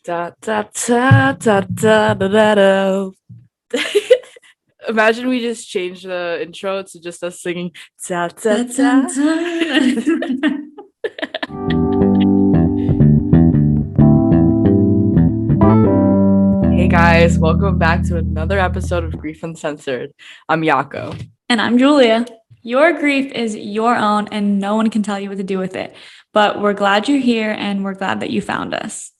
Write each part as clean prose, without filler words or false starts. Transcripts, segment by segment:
Da, da, da, da, da, da, da, da. Imagine we just changed the intro to just us singing da, da, da. Hey guys, welcome back to another episode of Grief Uncensored. I'm Yako. And I'm Julia. Your grief is your own and no one can tell you what to do with it. But we're glad you're here and we're glad that you found us.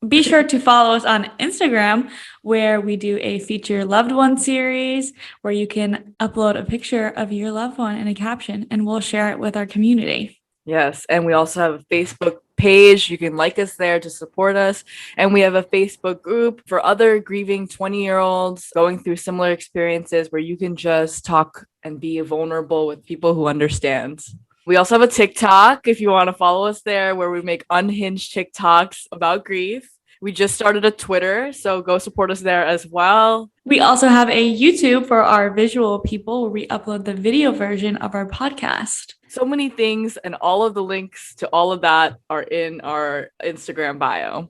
Be sure to follow us on Instagram, where we do a feature loved one series where you can upload a picture of your loved one and a caption, and we'll share it with our community. Yes, and we also have a Facebook page. You can like us there to support us. And we have a Facebook group for other grieving 20-year-olds going through similar experiences where you can just talk and be vulnerable with people who understand. We also have a TikTok if you want to follow us there, where we make unhinged TikToks about grief. We just started a Twitter, so go support us there as well. We also have a YouTube for our visual people, where we upload the video version of our podcast. So many things, and all of the links to all of that are in our Instagram bio.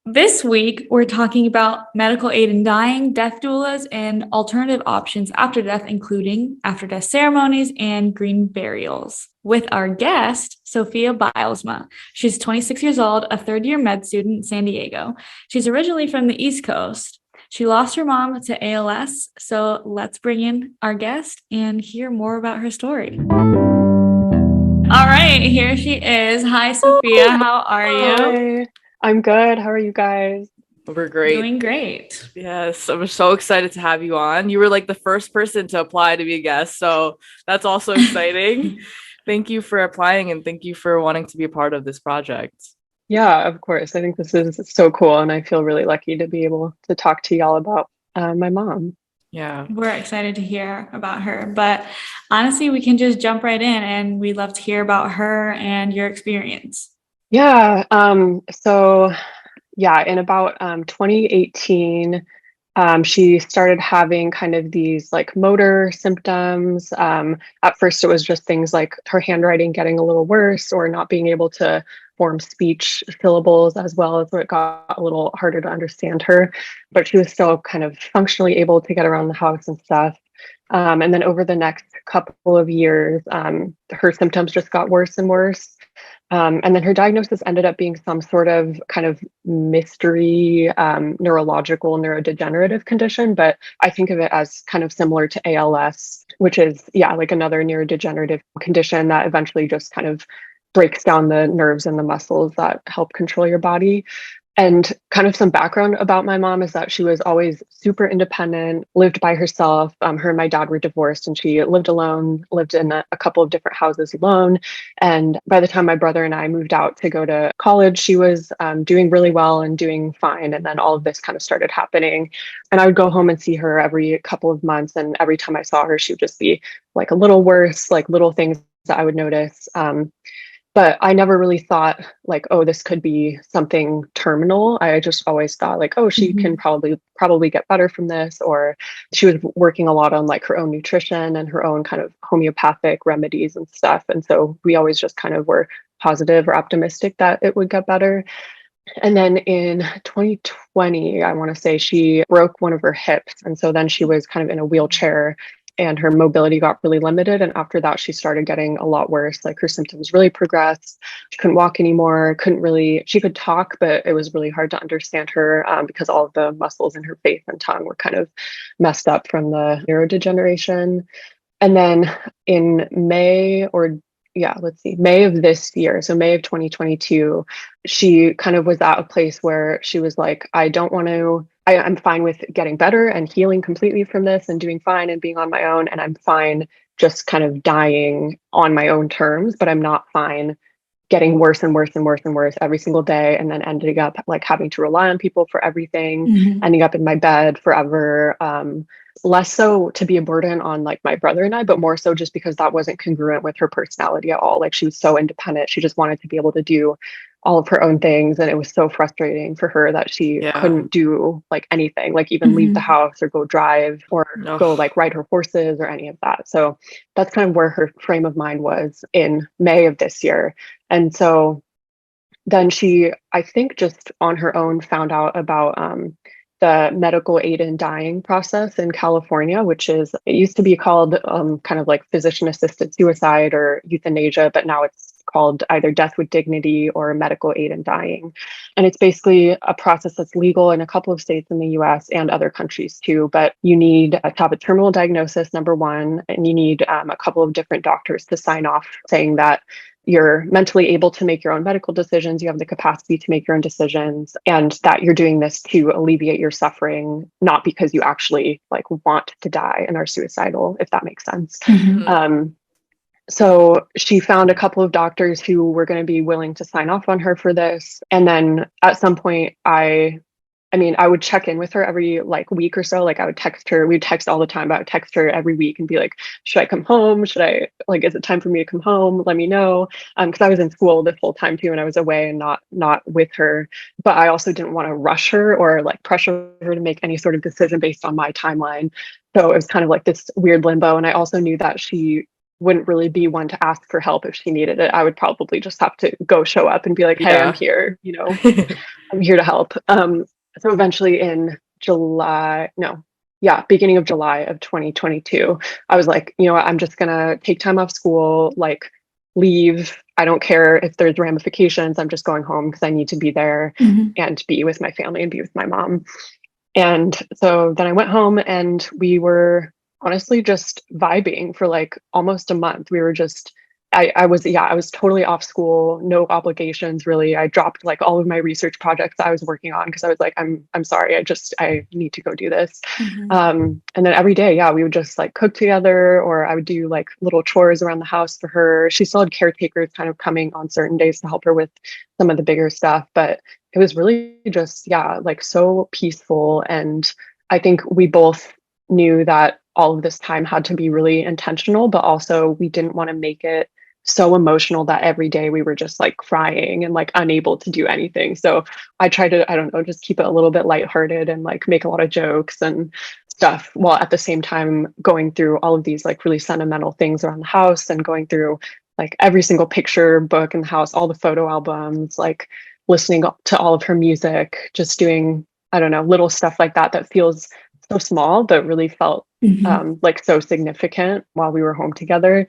This week, we're talking about medical aid in dying, death doulas, and alternative options after death, including after-death ceremonies and green burials, with our guest, Sophia Bylsma. She's 26 years old, a third-year med student in San Diego. She's originally from the East Coast. She lost her mom to ALS, so let's bring in our guest and hear more about her story. All right, here she is. Hi, Sophia. How are you? Hi. I'm good. How are you guys? We're great. Doing great. Yes, I'm so excited to have you on. You were like the first person to apply to be a guest, so that's also exciting. Thank you for applying, and thank you for wanting to be a part of this project. Yeah, of course. I think this is so cool, and I feel really lucky to be able to talk to y'all about my mom. Yeah. We're excited to hear about her, but honestly, we can just jump right in, and we'd love to hear about her and your experience. Yeah. In about 2018, she started having kind of these like motor symptoms. At first, it was just things like her handwriting getting a little worse or not being able to form speech syllables as well, as it got a little harder to understand her. But she was still kind of functionally able to get around the house and stuff. And then over the next couple of years, her symptoms just got worse and worse. And then her diagnosis ended up being some sort of kind of mystery neurological neurodegenerative condition, but I think of it as kind of similar to ALS, which is, like another neurodegenerative condition that eventually just kind of breaks down the nerves and the muscles that help control your body. And kind of some background about my mom is that she was always super independent, lived by herself. Her and my dad were divorced, and she lived alone, lived in a couple of different houses alone. And by the time my brother and I moved out to go to college, she was doing really well and doing fine. And then all of this kind of started happening. And I would go home and see her every couple of months. And every time I saw her, she would just be like a little worse, like little things that I would notice. But I never really thought like, oh, this could be something terminal. I just always thought like, oh, she can probably get better from this. Or she was working a lot on like her own nutrition and her own kind of homeopathic remedies and stuff. And so we always just kind of were positive or optimistic that it would get better. And then in 2020, I want to say she broke one of her hips. And so then she was kind of in a wheelchair and her mobility got really limited. And after that, she started getting a lot worse. Like her symptoms really progressed. She couldn't walk anymore, she could talk, but it was really hard to understand her because all of the muscles in her face and tongue were kind of messed up from the neurodegeneration. And then in May of this year, so May of 2022, she kind of was at a place where she was like, I'm fine with getting better and healing completely from this and doing fine and being on my own. And I'm fine just kind of dying on my own terms, but I'm not fine getting worse and worse and worse and worse every single day. And then ending up like having to rely on people for everything, ending up in my bed forever. Less so to be a burden on like my brother and I, but more so just because that wasn't congruent with her personality at all. Like she was so independent. She just wanted to be able to do all of her own things. And it was so frustrating for her that she couldn't do like anything, like even leave the house or go drive or go like ride her horses or any of that. So that's kind of where her frame of mind was in May of this year. And so then she, I think just on her own, found out about the medical aid in dying process in California, which is, it used to be called kind of like physician assisted suicide or euthanasia, but now it's called either death with dignity or medical aid in dying. And it's basically a process that's legal in a couple of states in the US and other countries too. But you need to have a terminal diagnosis, number one, and you need a couple of different doctors to sign off saying that you're mentally able to make your own medical decisions, you have the capacity to make your own decisions, and that you're doing this to alleviate your suffering, not because you actually like want to die and are suicidal, if that makes sense. So she found a couple of doctors who were going to be willing to sign off on her for this. And then at some point, I would check in with her every like week or so. Like I would text her, we'd text all the time, but I would text her every week and be like, should I come home? Should I, like, is it time for me to come home? Let me know. Because I was in school this whole time too, and I was away and not with her. But I also didn't want to rush her or like pressure her to make any sort of decision based on my timeline. So it was kind of like this weird limbo. And I also knew that she wouldn't really be one to ask for help if she needed it. I would probably just have to go show up and be like, hey, I'm here, I'm here to help. So eventually in beginning of July of 2022, I was like, you know what, I'm just gonna take time off school, like leave. I don't care if there's ramifications. I'm just going home because I need to be there and be with my family and be with my mom. And so then I went home and we were honestly just vibing for like almost a month. We were just, I was totally off school, no obligations really. I dropped like all of my research projects I was working on because I was like, I'm sorry, I need to go do this. And then every day, we would just like cook together, or I would do like little chores around the house for her. She still had caretakers kind of coming on certain days to help her with some of the bigger stuff, but it was really just, like so peaceful. And I think we both knew that all of this time had to be really intentional, but also we didn't want to make it so emotional that every day we were just like crying and like unable to do anything. So I tried to, I don't know, just keep it a little bit lighthearted and like make a lot of jokes and stuff, while at the same time going through all of these like really sentimental things around the house and going through like every single picture book in the house, all the photo albums, like listening to all of her music, just doing, I don't know, little stuff like that that feels so small, but really felt like so significant while we were home together.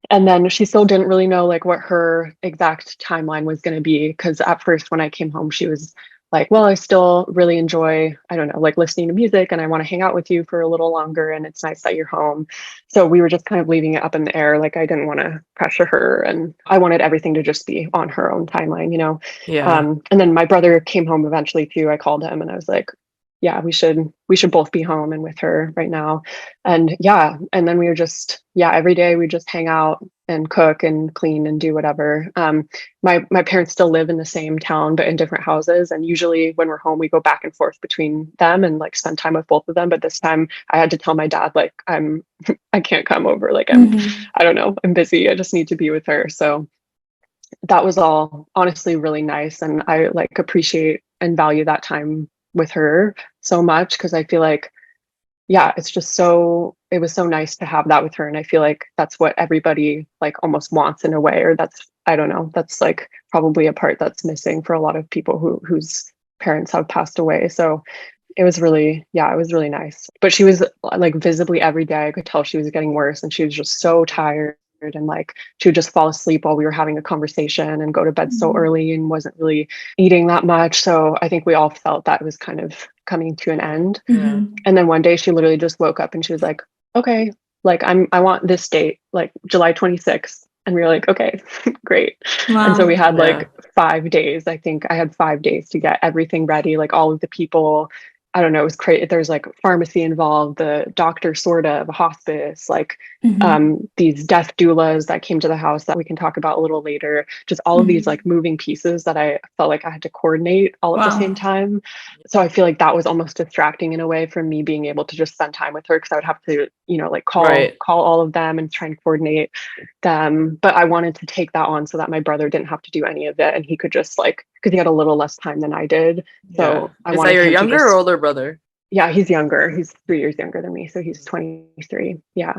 And then she still didn't really know like what her exact timeline was going to be. Because at first when I came home, she was like, well, I still really enjoy, I don't know, like listening to music and I want to hang out with you for a little longer. And it's nice that you're home. So we were just kind of leaving it up in the air. Like I didn't want to pressure her and I wanted everything to just be on her own timeline, Yeah. And then my brother came home eventually too. I called him and I was like, yeah, we should both be home and with her right now. And and then we were just, every day we just hang out and cook and clean and do whatever. My parents still live in the same town, but in different houses. And usually when we're home, we go back and forth between them and like spend time with both of them. But this time I had to tell my dad, like, I can't come over. Like I don't know, I'm busy. I just need to be with her. So that was all honestly really nice. And I like appreciate and value that time with her so much, because I feel like it's just it was so nice to have that with her. And I feel like that's what everybody like almost wants in a way, or that's, I don't know, that's like probably a part that's missing for a lot of people whose parents have passed away. So it was really nice. But she was like visibly every day, I could tell she was getting worse and she was just so tired. And like she would just fall asleep while we were having a conversation and go to bed so early and wasn't really eating that much. So I think we all felt that it was kind of coming to an end. And then one day she literally just woke up and she was like, okay, like I want this date, like July 26th. And we were like, okay, great. Wow. And so we had like 5 days. I think I had 5 days to get everything ready, like all of the people. I don't know, it was crazy. There's like pharmacy involved, the doctor sort of, a hospice, like these death doulas that came to the house that we can talk about a little later. Just all of these like moving pieces that I felt like I had to coordinate all at the same time. So I feel like that was almost distracting in a way from me being able to just spend time with her, because I would have to, like call all of them and try and coordinate them. But I wanted to take that on so that my brother didn't have to do any of it and he could just like, because he had a little less time than I did. So I Is wanted that your him to younger just, or older brother? yeah, he's younger. He's 3 years younger than me. So he's 23. Yeah.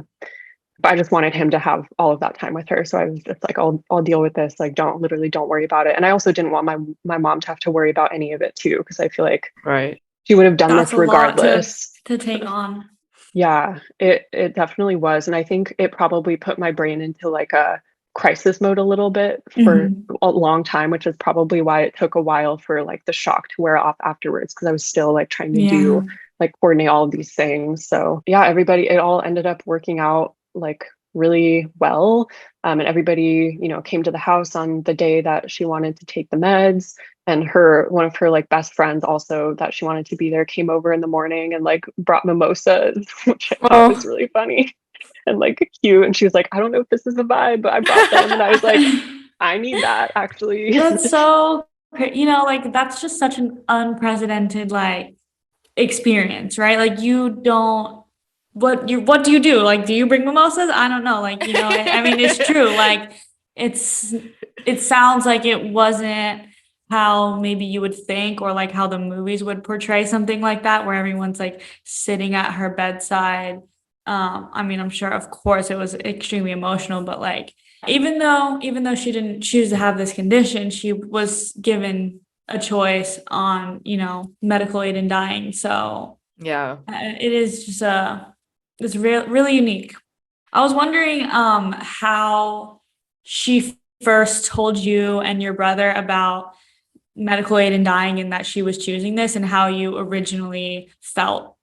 But I just wanted him to have all of that time with her. So I was just like, I'll deal with this. Like, don't worry about it. And I also didn't want my mom to have to worry about any of it too, because I feel like Right. she would have done That's this a lot regardless. to take on. Yeah, it definitely was. And I think it probably put my brain into like a crisis mode a little bit for a long time, which is probably why it took a while for like the shock to wear off afterwards, because I was still like trying to Yeah. do like coordinate all of these things. So yeah, it all ended up working out like really well. And everybody, came to the house on the day that she wanted to take the meds. And one of her like best friends also that she wanted to be there came over in the morning and like brought mimosas, which I thought was Oh, really funny and like cute. And she was like, I don't know if this is a vibe, but I brought them. And I was like, I need that actually. That's so, like that's just such an unprecedented like experience, right? Like you don't, what do you do? Like, do you bring mimosas? I don't know. Like, I mean, it's true. Like it sounds like it wasn't how maybe you would think, or like how the movies would portray something like that, where everyone's like sitting at her bedside. I mean, I'm sure of course it was extremely emotional, but like even though she didn't choose to have this condition, she was given a choice on, medical aid in dying. So yeah. it is just it's really unique. I was wondering how she first told you and your brother about medical aid in dying, and that she was choosing this, and how you originally felt.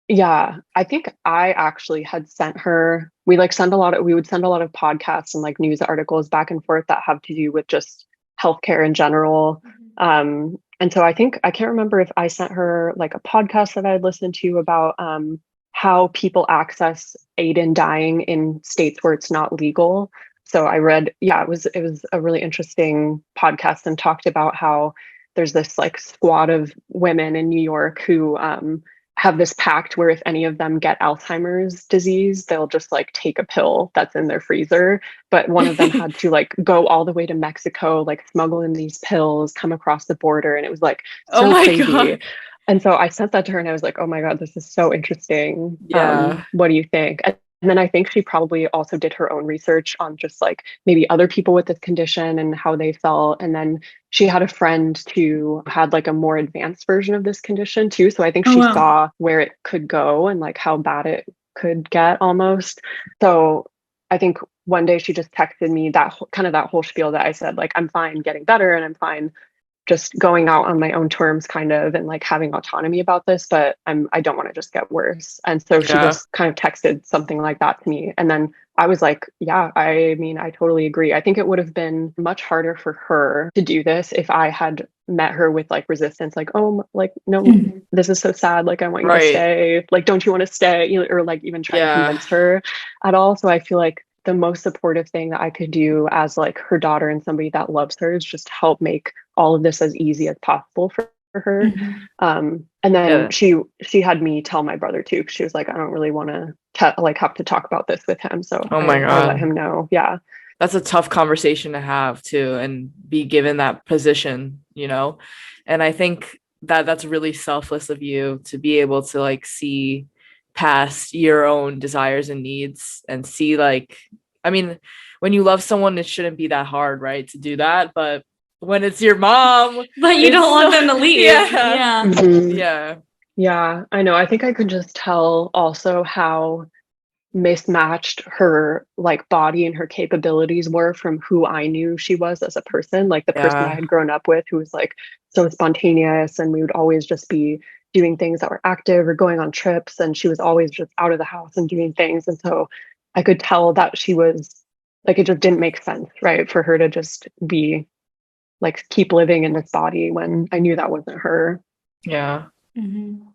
Yeah, I think I actually had sent her, we would send a lot of podcasts and like news articles back and forth that have to do with just healthcare in general. And so I can't remember if I sent her like a podcast that I had listened to about how people access aid in dying in states where it's not legal. So I read, yeah, it was a really interesting podcast and talked about how there's this like squad of women in New York who have this pact where if any of them get Alzheimer's disease, they'll just like take a pill that's in their freezer. But one of them had to like go all the way to Mexico, like smuggle in these pills, come across the border. And it was like Oh so my crazy. God. And so I sent that to her and I was like, oh my God, this is so interesting. Yeah. What do you think? And then I think she probably also did her own research on just like maybe other people with this condition and how they felt. And then she had a friend who had like a more advanced version of this condition too. So I think Oh she wow. saw where it could go and like how bad it could get almost. So I think one day she just texted me that whole spiel that I said, like, I'm fine getting better and I'm fine just going out on my own terms kind of and like having autonomy about this, but I don't want to just get worse. And so she Yeah. just kind of texted something like that to me. And then I was like, yeah, I mean, I totally agree. I think it would have been much harder for her to do this if I had met her with like resistance, like, oh, like, no, this is so sad. Like, I want you to Right. stay. Like, don't you want to stay? Or like even try to Yeah. convince her at all. So I feel like the most supportive thing that I could do as like her daughter and somebody that loves her is just help make all of this as easy as possible for her. And then Yeah. she had me tell my brother too, because she was like, I don't really want to like have to talk about this with him. So Oh my I let God. him know. Yeah. That's a tough conversation to have too, and be given that position. And I think that that's really selfless of you to be able to like see past your own desires and needs and see like, I mean, when you love someone, it shouldn't be that hard, right, to do that. But when it's your mom, But you it's don't want so them to leave. yeah. Yeah. Mhm. Yeah. Yeah, I know. I think I could just tell also how mismatched her like body and her capabilities were from who I knew she was as a person, like the person I Yeah. had grown up with who was like so spontaneous, and we would always just be doing things that were active or going on trips, and she was always just out of the house and doing things. And so I could tell that she was like, it just didn't make sense, right, for her to just be like keep living in this body when I knew that wasn't her. Yeah.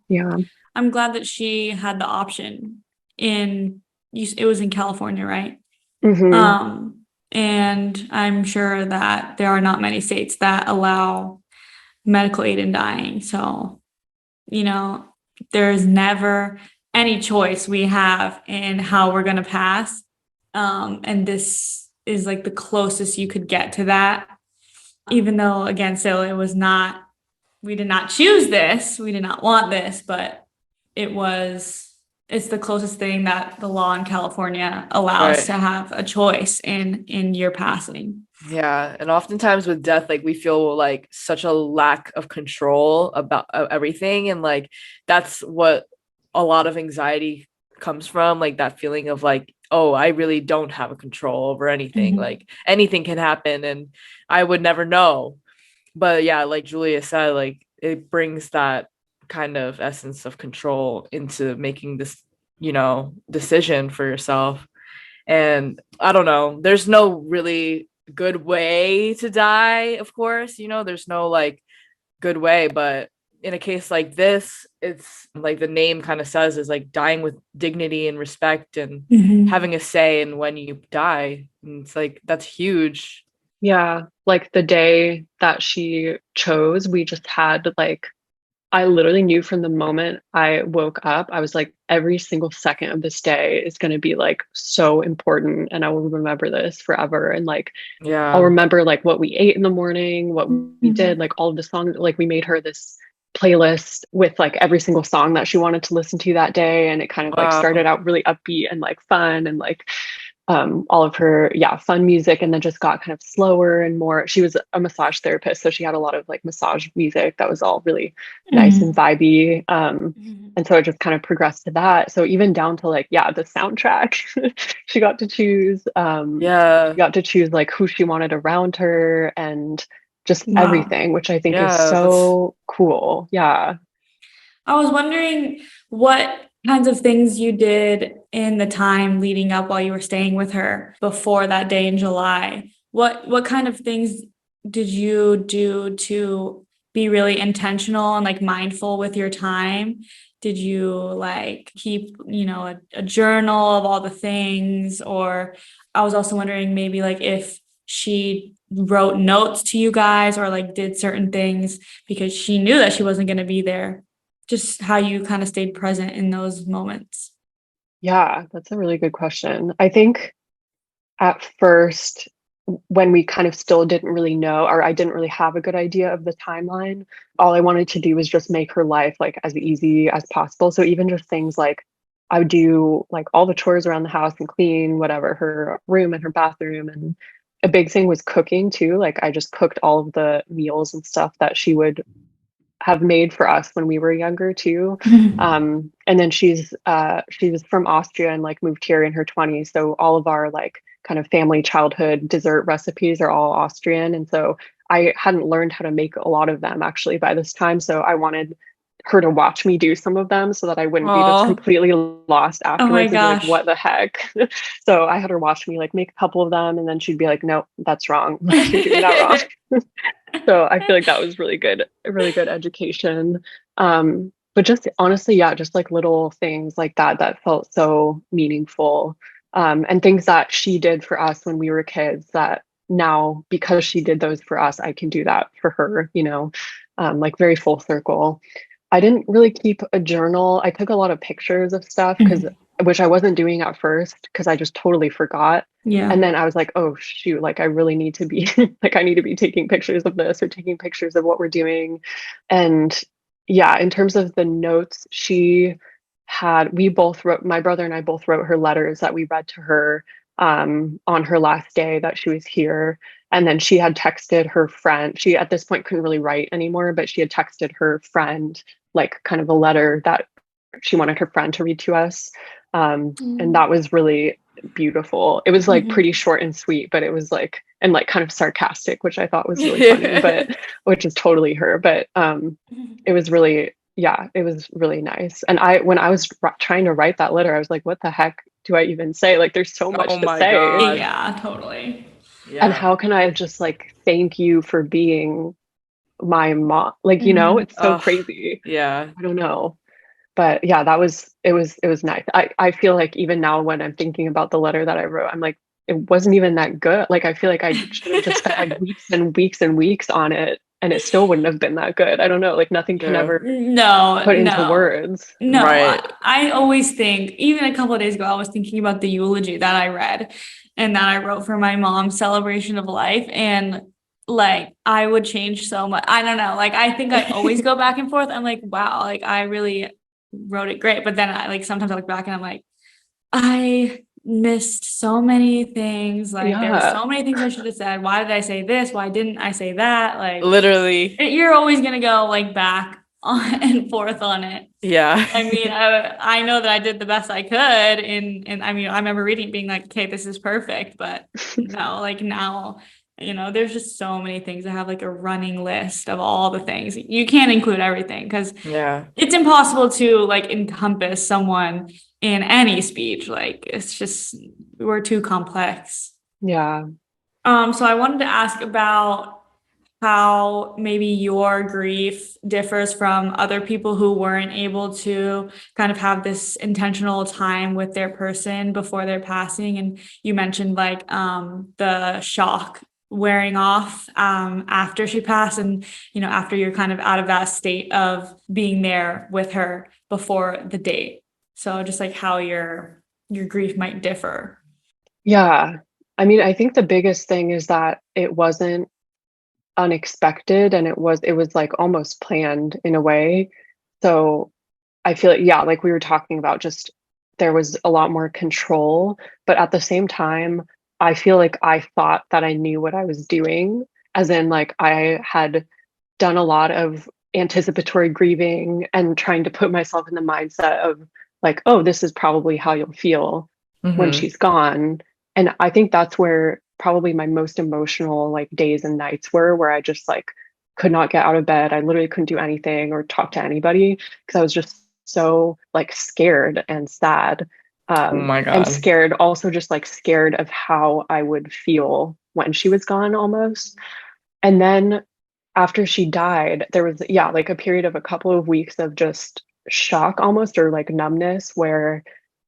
Yeah. I'm glad that she had the option it was in California, right? Hmm. And I'm sure that there are not many states that allow medical aid in dying. So, there's never any choice we have in how we're going to pass. And this is like the closest you could get to that, even though, again, still, we did not choose this. We did not want this, but it was it's the closest thing that the law in California allows to have a choice in your passing. Yeah. And oftentimes with death, like we feel like such a lack of control about everything. And like that's what a lot of anxiety comes from, like that feeling of like, oh, I really don't have a control over anything. Like anything can happen and I would never know. But yeah, like Julia said, like it brings that kind of essence of control into making this, decision for yourself. And I don't know, there's no really good way to die, of course, there's no like good way, but in a case like this, it's like the name kind of says, is like dying with dignity and respect and having a say in when you die. And it's like that's huge. Yeah, like the day that she chose, we just had like, I literally knew from the moment I woke up, I was like, every single second of this day is going to be like so important. And I will remember this forever. And like, I'll remember like what we ate in the morning, what we did, like all of the songs, like we made her this playlist with like every single song that she wanted to listen to that day. And it kind of like started out really upbeat and like fun and like all of her fun music, and then just got kind of slower and more. She was a massage therapist, so she had a lot of like massage music that was all really nice and vibey, and so it just kind of progressed to that. So even down to like the soundtrack she got to choose, she got to choose like who she wanted around her and just everything, which I think is so cool. I was wondering what kinds of things you did in the time leading up while you were staying with her before that day in July. What kind of things did you do to be really intentional and like mindful with your time? Did you like keep, a journal of all the things? Or I was also wondering maybe like if she wrote notes to you guys or like did certain things because she knew that she wasn't going to be there. Just how you kind of stayed present in those moments. Yeah, that's a really good question. I think at first, when we kind of still didn't really know, or I didn't really have a good idea of the timeline, all I wanted to do was just make her life like as easy as possible. So even just things like I would do like all the chores around the house and clean whatever, her room and her bathroom. And a big thing was cooking too. Like I just cooked all of the meals and stuff that she would have made for us when we were younger too. And then she was from Austria and like moved here in her 20s. So all of our like kind of family childhood dessert recipes are all Austrian. And so I hadn't learned how to make a lot of them actually by this time. So I wanted her to watch me do some of them so that I wouldn't be just completely lost afterwards and be like, what the heck? So I had her watch me like make a couple of them, and then she'd be like, no, that's wrong. Like, you're doing that wrong. So I feel like that was really good, a really good education. But just honestly, just like little things like that felt so meaningful. And things that she did for us when we were kids that now, because she did those for us, I can do that for her, like very full circle. I didn't really keep a journal. I took a lot of pictures of stuff which I wasn't doing at first because I just totally forgot. And then I was like, oh shoot, like I really need to be like, I need to be taking pictures of this or taking pictures of what we're doing. And in terms of the notes, we both wrote, my brother and I both wrote her letters that we read to her on her last day that she was here. And then she had texted her friend. She at this point couldn't really write anymore, but she had texted her friend like kind of a letter that she wanted her friend to read to us. And that was really beautiful. It was like pretty short and sweet, but it was like, and like kind of sarcastic, which I thought was really funny, but which is totally her. But it was really, it was really nice. And when I was trying to write that letter, I was like, what the heck do I even say? Like, there's so much to say. God. Yeah, totally. Yeah. And how can I just like thank you for being my mom? Like, it's so crazy. Yeah. I don't know. But it was nice. I feel like even now when I'm thinking about the letter that I wrote, I'm like, it wasn't even that good. Like, I feel like I should have just spent like weeks and weeks and weeks on it, and it still wouldn't have been that good. I don't know. Like nothing can ever put into words. No, right. I always think, even a couple of days ago, I was thinking about the eulogy that I read and that I wrote for my mom's celebration of life. And like, I would change so much. I don't know. Like, I think I always go back and forth. I'm like, wow, like I really wrote it great. But then I like sometimes I look back and I'm like, I missed so many things. Like there were so many things I should have said. Why did I say this? Why didn't I say that? Like Literally. you're always gonna go like back on and forth on it. Yeah. I mean, I know that I did the best I could, and I mean, I remember reading it being like, okay, this is perfect, but no, like now, there's just so many things. I have like a running list of all the things. You can't include everything because Yeah. it's impossible to like encompass someone in any speech. Like it's just we're too complex. Yeah. So I wanted to ask about how maybe your grief differs from other people who weren't able to kind of have this intentional time with their person before their passing. And you mentioned like the shock wearing off after she passed, and after you're kind of out of that state of being there with her before the date. So just like how your grief might differ. Yeah. I mean, I think the biggest thing is that it wasn't unexpected, and it was like almost planned in a way. So I feel like, yeah, like we were talking about, just there was a lot more control, but at the same time, I feel like I thought that I knew what I was doing, as in like I had done a lot of anticipatory grieving and trying to put myself in the mindset of like, oh, this is probably how you'll feel when Mm-hmm. she's gone. And I think that's where probably my most emotional like days and nights were, where I just like could not get out of bed. I literally couldn't do anything or talk to anybody because I was just so like scared and sad. Oh my And God. scared, also just like scared of how I would feel when she was gone almost. And then after she died, there was, yeah, like a period of a couple of weeks of just shock almost, or like numbness, where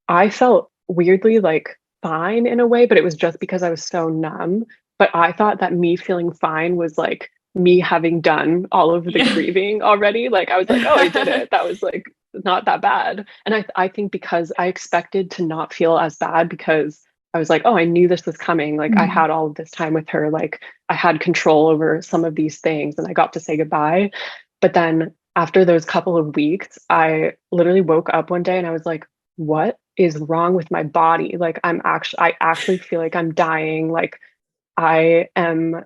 I felt weirdly like fine in a way, but it was just because I was so numb. But I thought that me feeling fine was like me having done all of the Yeah. grieving already. Like I was like, oh, I did it. That was like not that bad. And I think because I expected to not feel as bad, because I was like, oh, I knew this was coming. Like I had all of this time with her. Like I had control over some of these things and I got to say goodbye. But then after those couple of weeks, I literally woke up one day and I was like, what is wrong with my body? Like I actually feel like I'm dying. Like I am,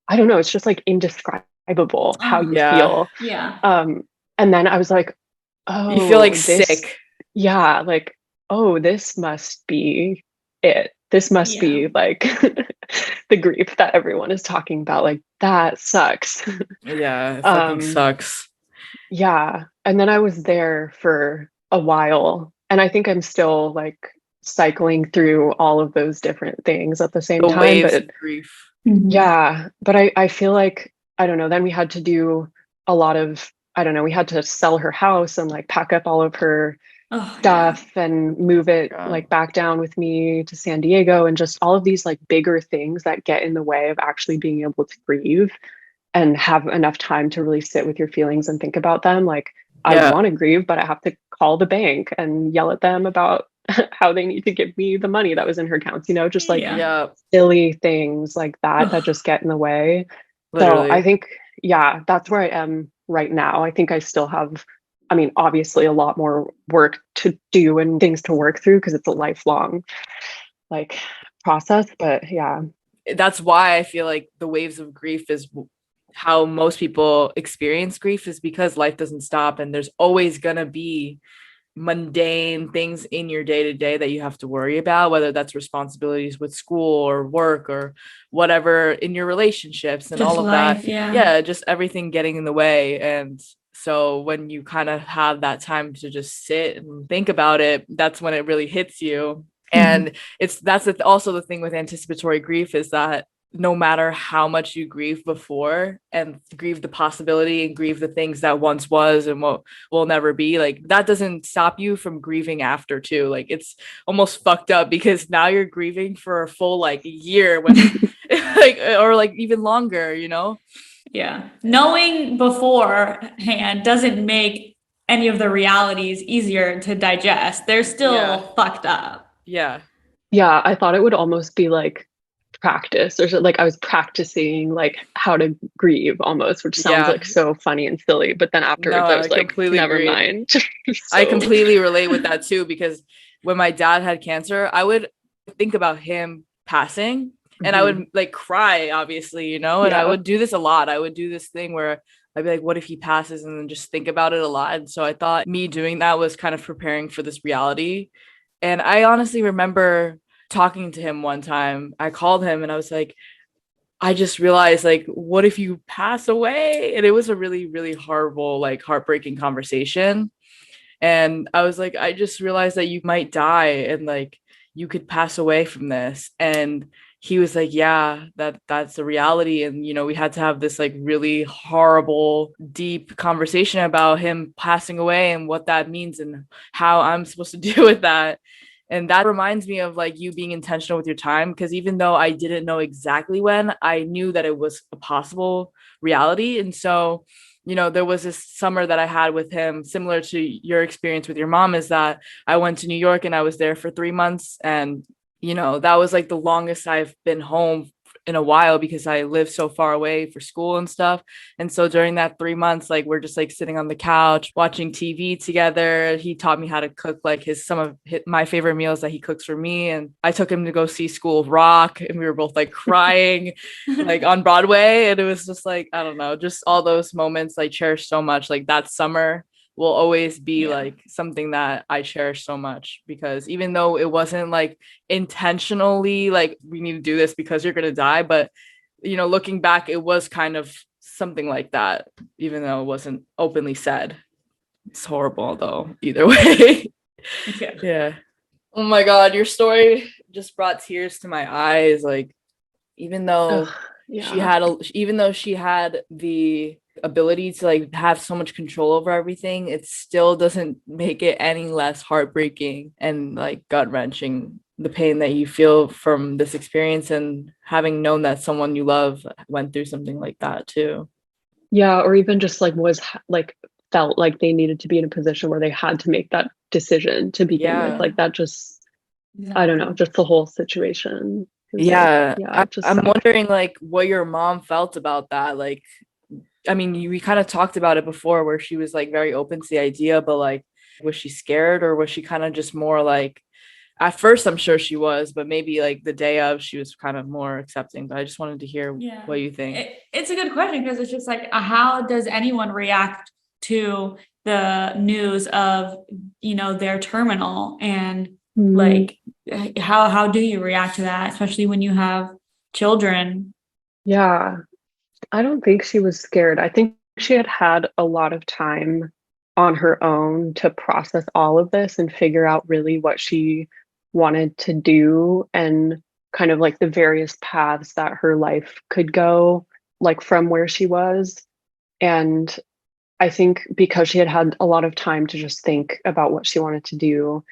I don't know, it's just like indescribable how you Yeah. feel. Yeah. And then I was like, You feel like oh, this, sick. yeah, like, oh, this must be it. This must Yeah. be like the grief that everyone is talking about. Like that sucks. Yeah, it fucking um, sucks. yeah. And then I was there for a while. And I think I'm still like cycling through all of those different things at the same The time. waves But of grief. yeah, but I feel like, I don't know, then we had to do a lot of, I don't know, we had to sell her house and like pack up all of her Oh yeah. stuff and move it God. like back down with me to San Diego, and just all of these like bigger things that get in the way of actually being able to grieve and have enough time to really sit with your feelings and think about them. Like I Yeah. want to grieve, but I have to call the bank and yell at them about how they need to give me the money that was in her accounts, just like Yeah. Yeah. silly things like that Ugh. just get in the way. So I Literally. think, yeah, that's where I am right now. I think I still have, I mean, obviously a lot more work to do and things to work through because it's a lifelong like process. But yeah. That's why I feel like the waves of grief is how most people experience grief, is because life doesn't stop and there's always going to be mundane things in your day to day that you have to worry about, whether that's responsibilities with school or work or whatever in your relationships and Just all of that. life. Yeah. Yeah, just everything getting in the way. And so when you kind of have that time to just sit and think about it, that's when it really hits you. And also the thing with anticipatory grief is that no matter how much you grieve before and grieve the possibility and grieve the things that once was and what will never be, like that doesn't stop you from grieving after too. Like it's almost fucked up because now you're grieving for a full like year when like, or like even longer, Yeah. Knowing beforehand doesn't make any of the realities easier to digest. They're Yeah. still fucked up. Yeah. Yeah, I thought it would almost be like practice, or like I was practicing like how to grieve almost, which sounds Yeah. like so funny and silly. But then No, afterwards I I was like, completely never agree. mind. I So completely relate with that too, because when my dad had cancer, I would think about him passing and I mhm. would like cry, obviously, you know, and I Yeah. would do this a lot. I would do this thing where I'd be like, what if he passes? And then just think about it a lot. And so I thought me doing that was kind of preparing for this reality. And I honestly remember talking to him one time. I called him and I was like, I just realized, like, what if you pass away? And it was a really, really horrible, like, heartbreaking conversation. And I was like, I just realized that you might die and like you could pass away from this. And he was like, yeah, that's the reality. And you know, we had to have this like really horrible, deep conversation about him passing away and what that means and how I'm supposed to deal with that. And that reminds me of like you being intentional with your time, because even though I didn't know exactly when, I knew that it was a possible reality. And so, you know, there was this summer that I had with him, similar to your experience with your mom, is that I went to New York and I was there for 3 months. And, you know, that was like the longest I've been home in a while because I live so far away for school and stuff. And so during that 3 months, like we're just like sitting on the couch watching TV together. He taught me how to cook like my favorite meals that he cooks for me. And I took him to go see School of Rock and we were both like crying like on Broadway. And it was just like, I don't know, just all those moments I cherish so much. Like that summer will always be like something that I cherish so much, because even though it wasn't like intentionally like we need to do this because you're going to die, but you know, looking back, it was kind of something like that, even though it wasn't openly said. It's horrible though, either way. Yeah. Oh my God, your story just brought tears to my eyes. Like, even Ugh, though yeah. even though she had the ability to like have so much control over everything, it still doesn't make it any less heartbreaking and like gut-wrenching, the pain that you feel from this experience and having known that someone you love went through something like that too. Yeah, or even just like like felt like they needed to be in a position where they had to make that decision to begin with. Yeah. Like that just, I don't know, just the whole situation is like, Yeah. yeah, it just I'm sucked. wondering like what your mom felt about that. Like, I mean, we kind of talked about it before where she was like very open to the idea, but like, was she scared or was she kind of just more like, at first, I'm sure she was, but maybe like the day of, she was kind of more accepting. But I just wanted to hear what you think. It's a good question because it's just like, how does anyone react to the news of, you know, their terminal, and like, how do you react to that, especially when you have children? Yeah, I don't think she was scared. I think she had had a lot of time on her own to process all of this and figure out really what she wanted to do, and kind of like the various paths that her life could go, like from where she was. And I think because she had had a lot of time to just think about what she wanted to do,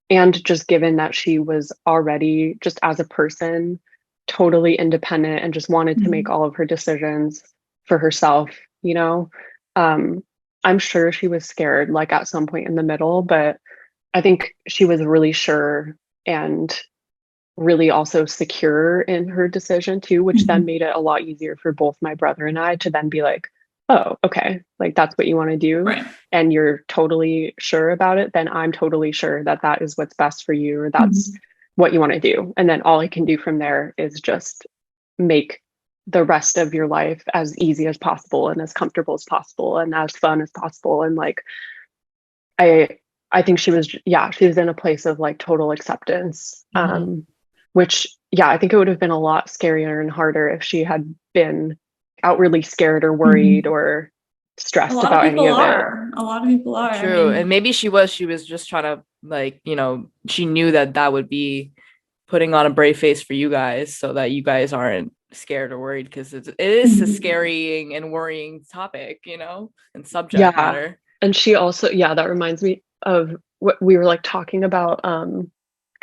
and just given that she was already, just as a person, totally independent and just wanted to make all of her decisions for herself, you know, um, I'm sure she was scared, like at some point in the middle, but I think she was really sure and really also secure in her decision too, which then made it a lot easier for both my brother and I to then be like, oh, okay, like that's what you want to do. Right. And you're totally sure about it, then I'm totally sure that that is what's best for you, or that's what you want to do. And then all I can do from there is just make the rest of your life as easy as possible and as comfortable as possible and as fun as possible. And like, I, I think she was, yeah, she was in a place of like total acceptance. Which, yeah, I think it would have been a lot scarier and harder if she had been outwardly scared or worried or A stressed lot of about any people of it. are. A lot of people are. I True. mean, And maybe she was just trying to like, you know, she knew that that would be putting on a brave face for you guys so that you guys aren't scared or worried, because it is a scary and worrying topic, you know, and subject Yeah. matter. And she also, yeah, that reminds me of what we were like talking about,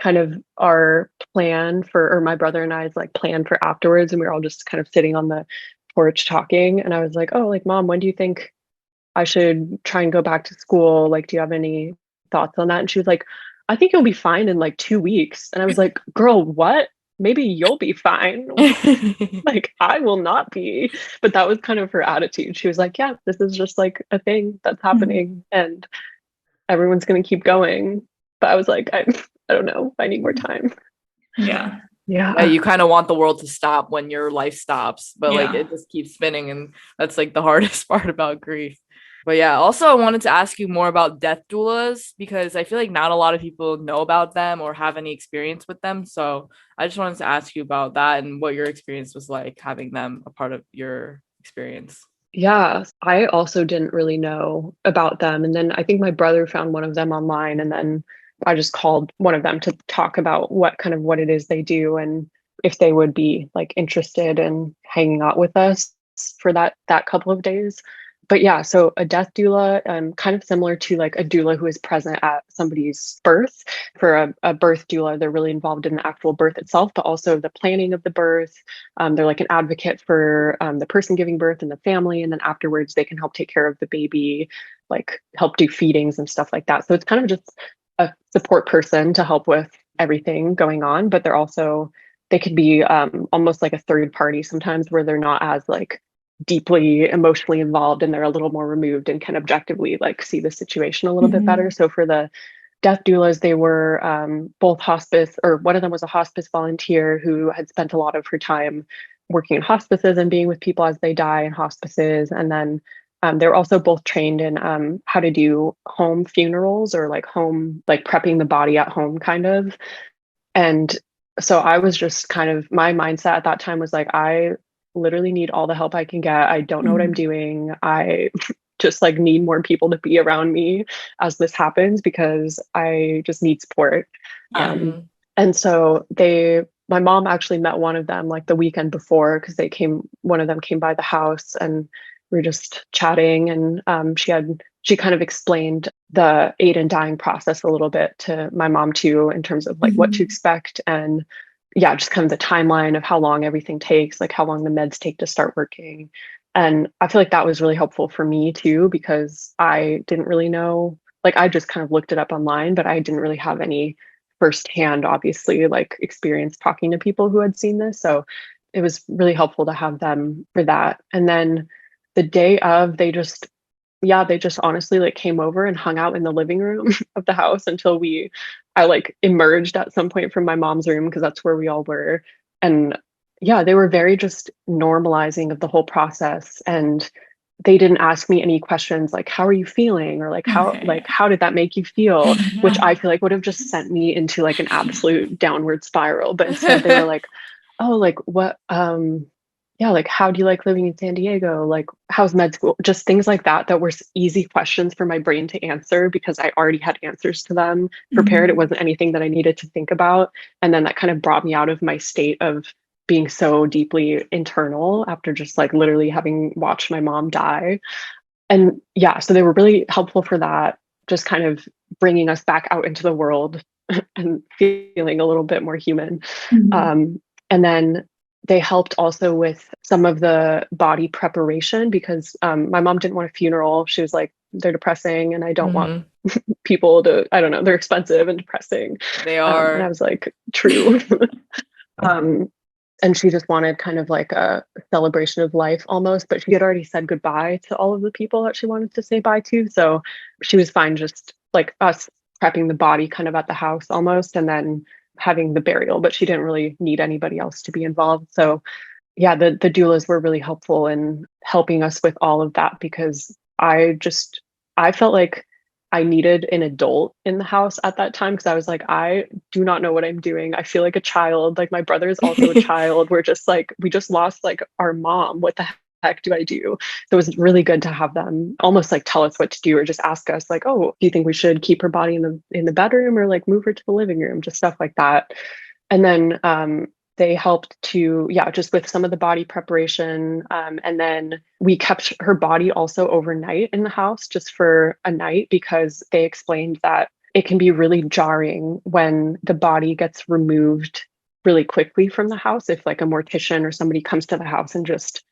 kind of our plan for, or my brother and I's like plan for afterwards. And we were all just kind of sitting on the porch talking. And I was like, oh, like, Mom, when do you think I should try and go back to school? Like, do you have any thoughts on that? And she was like, I think you'll be fine in like 2 weeks. And I was like, girl, what? maybe you'll be fine. Like, I will not be. But that was kind of her attitude. She was like, yeah, this is just like a thing that's happening and everyone's going to keep going. But I was like, I don't know. I need more time. Yeah. Yeah, you kind of want the world to stop when your life stops, but like Yeah. it just keeps spinning, and that's like the hardest part about grief. But yeah, also I wanted to ask you more about death doulas because I feel like not a lot of people know about them or have any experience with them. So I just wanted to ask you about that and what your experience was like having them a part of your experience. Yeah, I also didn't really know about them. And then I think my brother found one of them online, and then I just called one of them to talk about what it is they do and if they would be like interested in hanging out with us for that couple of days. But yeah, so a death doula, kind of similar to like a doula who is present at somebody's birth. For a birth doula, they're really involved in the actual birth itself, but also the planning of the birth. They're like an advocate for the person giving birth and the family. And then afterwards, they can help take care of the baby, like help do feedings and stuff like that. So it's kind of just a support person to help with everything going on. But they could be almost like a third party sometimes where they're not as like deeply emotionally involved and they're a little more removed and can objectively like see the situation a little bit better. So for the death doulas, they were both hospice, or one of them was a hospice volunteer who had spent a lot of her time working in hospices and being with people as they die in hospices. And then they were also both trained in how to do home funerals or like home, like prepping the body at home kind of. And so I was just kind of, my mindset at that time was like, I literally need all the help I can get. I don't know what I'm doing. I just like need more people to be around me as this happens because I just need support. Yeah. And so my mom actually met one of them like the weekend before because one of them came by the house and we were just chatting, and she kind of explained the aid in dying process a little bit to my mom too, in terms of like what to expect and yeah, just kind of the timeline of how long everything takes, like how long the meds take to start working. And I feel like that was really helpful for me too, because I didn't really know, like I just kind of looked it up online, but I didn't really have any firsthand, obviously, like experience talking to people who had seen this. So it was really helpful to have them for that. And then the day of, they just honestly like came over and hung out in the living room of the house until I like emerged at some point from my mom's room because that's where we all were. And yeah, they were very just normalizing of the whole process. And they didn't ask me any questions like, how are you feeling? Or how did that make you feel? Which I feel like would have just sent me into like an absolute downward spiral. But instead they were like, oh, like what, yeah, like how do you like living in San Diego? Like how's med school? Just things like that were easy questions for my brain to answer because I already had answers to them prepared. It wasn't anything that I needed to think about. And then that kind of brought me out of my state of being so deeply internal after just like literally having watched my mom die. And yeah, so they were really helpful for that, just kind of bringing us back out into the world and feeling a little bit more human. And then they helped also with some of the body preparation because my mom didn't want a funeral. She was like, they're depressing and I don't want people to, I don't know, they're expensive and depressing. They are. And I was like, true. And she just wanted kind of like a celebration of life almost, but she had already said goodbye to all of the people that she wanted to say bye to. So she was fine just like us prepping the body kind of at the house almost and then having the burial, but she didn't really need anybody else to be involved. So yeah, the doulas were really helpful in helping us with all of that because I felt like I needed an adult in the house at that time because I was like, I do not know what I'm doing. I feel like a child. Like my brother is also a child. We're just like, we just lost like our mom. What the heck do I do? So it was really good to have them almost like tell us what to do or just ask us like, oh, do you think we should keep her body in the bedroom or like move her to the living room? Just stuff like that. And then they helped to, yeah, just with some of the body preparation. And then we kept her body also overnight in the house just for a night because they explained that it can be really jarring when the body gets removed really quickly from the house. If like a mortician or somebody comes to the house and just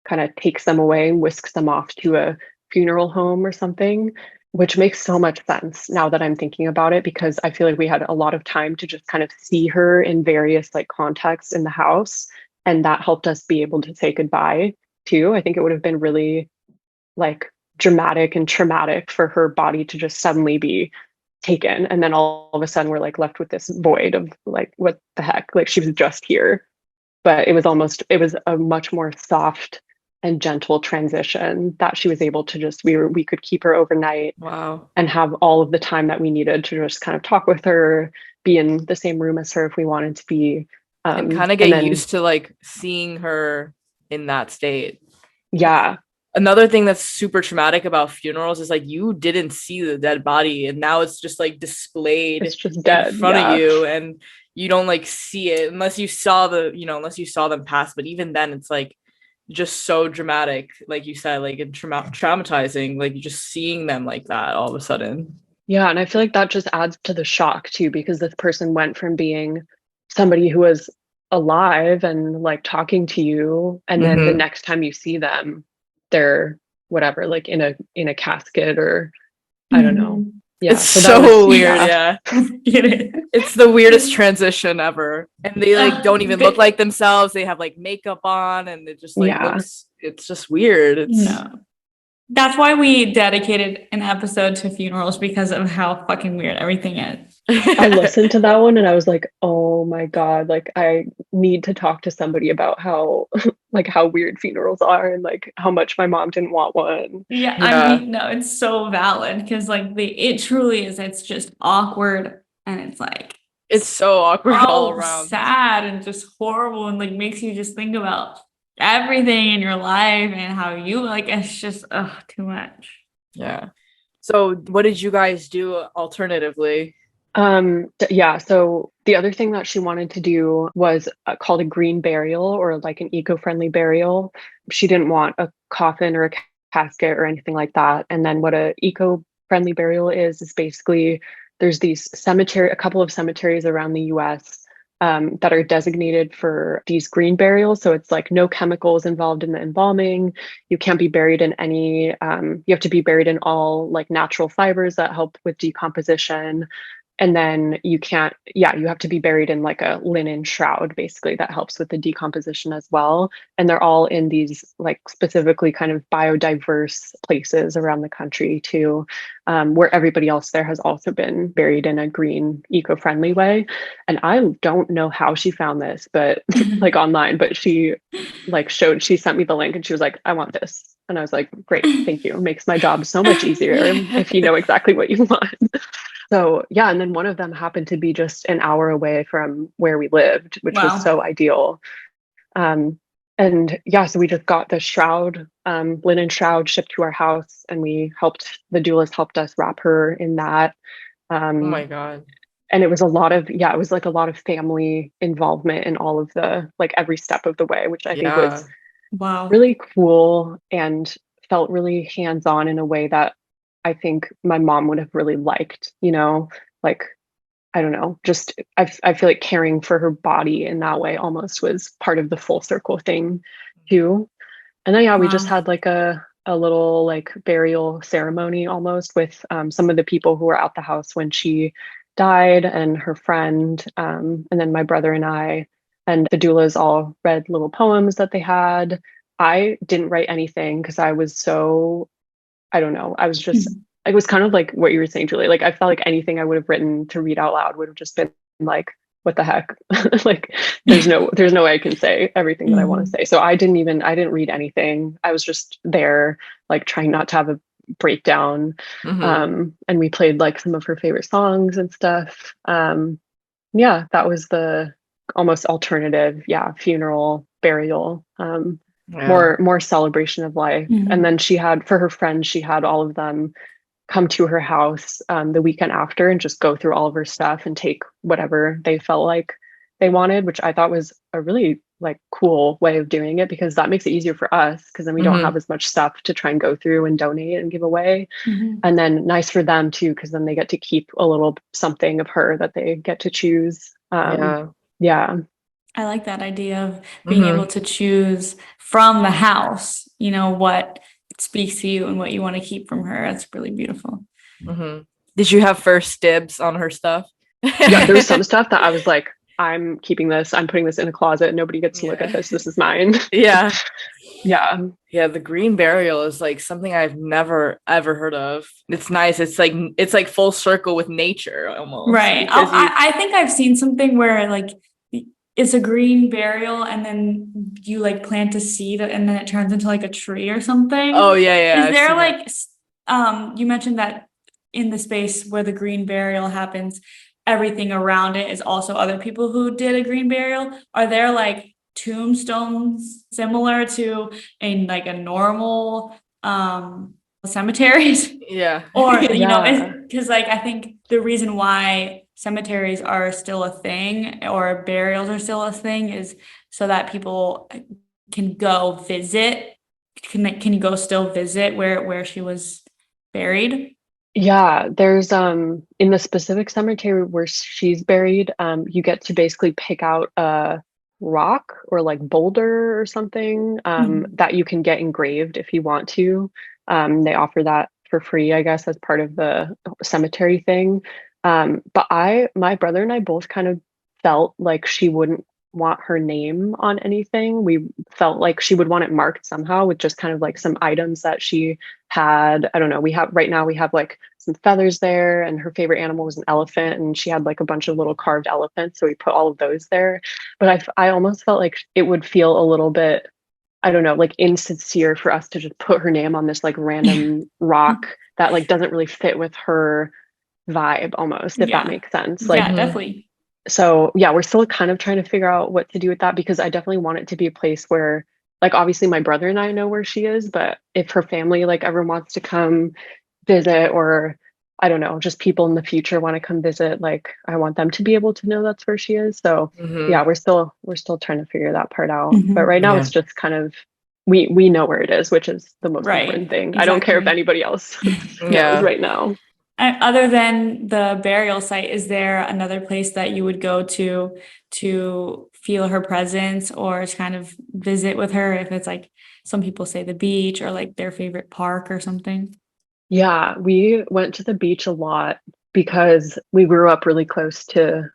kind of takes them away and whisks them off to a funeral home or something. which makes so much sense now that I'm thinking about it, because I feel like we had a lot of time to just kind of see her in various like contexts in the house. And that helped us be able to say goodbye too. I think it would have been really like dramatic and traumatic for her body to just suddenly be taken. And then all of a sudden we're like left with this void of like, what the heck? Like she was just here. But it was a much more soft and gentle transition that she was able to just, we could keep her overnight Wow. and have all of the time that we needed to just kind of talk with her, be in the same room as her if we wanted to be. And kind of And get then, used to like seeing her in that state. yeah, Another thing that's super traumatic about funerals is like you didn't see the dead body and now it's just like displayed it's just in dead. front of Yeah. you and you don't like see it unless you saw unless you saw them pass. But even then it's like just so dramatic, like you said, like and traumatizing, like you just seeing them like that all of a sudden. Yeah. And I feel like that just adds to the shock too, because this person went from being somebody who was alive and like talking to you, and then the Mm-hmm. next time you see them, they're whatever, like in a casket or I don't know. Yeah. It's So that so was, weird, yeah. yeah. Get it? It's the weirdest transition ever. And they like don't even look like themselves. They have like makeup on and it just like Yeah. looks, it's just weird. It's No. That's why we dedicated an episode to funerals, because of how fucking weird everything is. I listened to that one and I was like, oh my God, like I need to talk to somebody about how like how weird funerals are and like how much my mom didn't want one. Yeah, I yeah. mean, no, it's so valid, because like it truly is. It's just awkward, and it's like It's so awkward all so around. sad and just horrible, and like makes you just think about everything in your life and how you like. It's just too much. Yeah. So what did you guys do alternatively? Yeah, so the other thing that she wanted to do was called a green burial, or like an eco-friendly burial. She didn't want a coffin or a casket or anything like that. And then what a eco-friendly burial is basically there's a couple of cemeteries around the US that are designated for these green burials. So it's like no chemicals involved in the embalming. You can't be buried in any, you have to be buried in all like natural fibers that help with decomposition. And then you can't, yeah, you have to be buried in like a linen shroud, basically, that helps with the decomposition as well. And they're all in these like specifically kind of biodiverse places around the country too, where everybody else there has also been buried in a green, eco-friendly way. And I don't know how she found this, but like online, but she she sent me the link and she was like, I want this. And I was like, great, thank you. It makes my job so much easier if you know exactly what you want. So yeah, and then one of them happened to be just an hour away from where we lived, which was Wow. so ideal. And yeah, so we just got the shroud, linen shroud shipped to our house, and the doulas helped us wrap her in that. Oh my Um, God. and it was a lot of, yeah, it was like a lot of family involvement in all of the, like every step of the way, which I think Yeah. was Wow. really cool and felt really hands-on in a way that I think my mom would have really liked, like I don't know, just I feel like caring for her body in that way almost was part of the full circle thing too. And then yeah, we just Wow. had like a little like burial ceremony almost with some of the people who were at the house when she died and her friend, and then my brother and I, and the doulas all read little poems that they had. I didn't write anything because I was so, I don't know, I was just, it was kind of like what you were saying, Julie. Like I felt like anything I would have written to read out loud would have just been like, what the heck? Like there's no way I can say everything that I want to say. So I didn't read anything. I was just there, like trying not to have a breakdown. Mm-hmm. And we played like some of her favorite songs and stuff. Yeah, that was the almost alternative, yeah, funeral burial. Yeah. More celebration of life. And then she had, for her friends, she had all of them come to her house the weekend after and just go through all of her stuff and take whatever they felt like they wanted, which I thought was a really like cool way of doing it, because that makes it easier for us, because then we don't Mm-hmm. have as much stuff to try and go through and donate and give away. Mm-hmm. And then nice for them too, because then they get to keep a little something of her that they get to choose. Yeah. Yeah. I like that idea of being able Mm-hmm. to choose from the house, what speaks to you and what you want to keep from her. That's really beautiful. Mm-hmm. Did you have first dibs on her stuff? Yeah, there was some stuff that I was like, I'm keeping this. I'm putting this in a closet. Nobody gets to look at Yeah. this. This is mine. Yeah. Yeah. Yeah, the green burial is like something I've never ever heard of. It's nice. It's like full circle with nature almost Right. because you I think I've seen something where like it's a green burial and then you like plant a seed and then it turns into like a tree or something. Oh yeah, Is I've there seen that. like you mentioned that in the space where the green burial happens, everything around it is also other people who did a green burial. Are there like tombstones similar to a normal cemeteries? Yeah. Or, Yeah. because like I think the reason why cemeteries are still a thing or burials are still a thing is so that people can go visit. Can you go still visit where she was buried? Yeah, there's in the specific cemetery where she's buried, you get to basically pick out a rock or like boulder or something Mhm. that you can get engraved if you want to. They offer that for free, I guess, as part of the cemetery thing. But my brother and I both kind of felt like she wouldn't want her name on anything. We felt like she would want it marked somehow with just kind of like some items that she had. I don't know. We have right now we have like some feathers there, and her favorite animal was an elephant, and she had like a bunch of little carved elephants, so we put all of those there. But I almost felt like it would feel a little bit, I don't know, like insincere for us to just put her name on this like random rock that like doesn't really fit with her vibe almost, if that Yeah. makes sense. Like, Yeah, Mhm. definitely. so yeah, we're still kind of trying to figure out what to do with that because I definitely want it to be a place where, like, obviously my brother and I know where she is, but if her family like ever wants to come visit, or I don't know, just people in the future want to come visit, like I want them to be able to know that's where she is. So yeah, Mhm. we're still trying to figure that part out. But Mhm. right now Yeah. it's just kind of we know where it is, which is the most important Right. thing. I don't care if Exactly. anybody else knows Yeah. right now. Other than the burial site, is there another place that you would go to feel her presence or to kind of visit with her? If it's like some people say the beach or like their favorite park or something. Yeah, we went to the beach a lot because we grew up really close to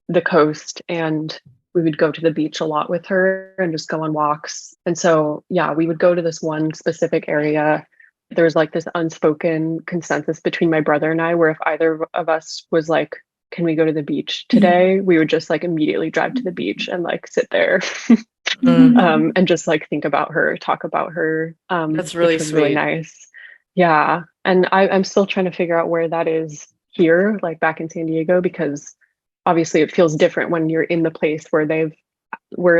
the coast, and we would go to the beach a lot with her and just go on walks. And so, yeah, we would go to this one specific area. There was like this unspoken consensus between my brother and I where if either of us was like, can we go to the beach today? We would just like immediately drive to the beach and like sit there Mm. and just like think about her, talk about her, That's which really was really sweet. nice. Yeah. And I'm still trying to figure out where that is here, like back in San Diego, because obviously it feels different when you're in the place where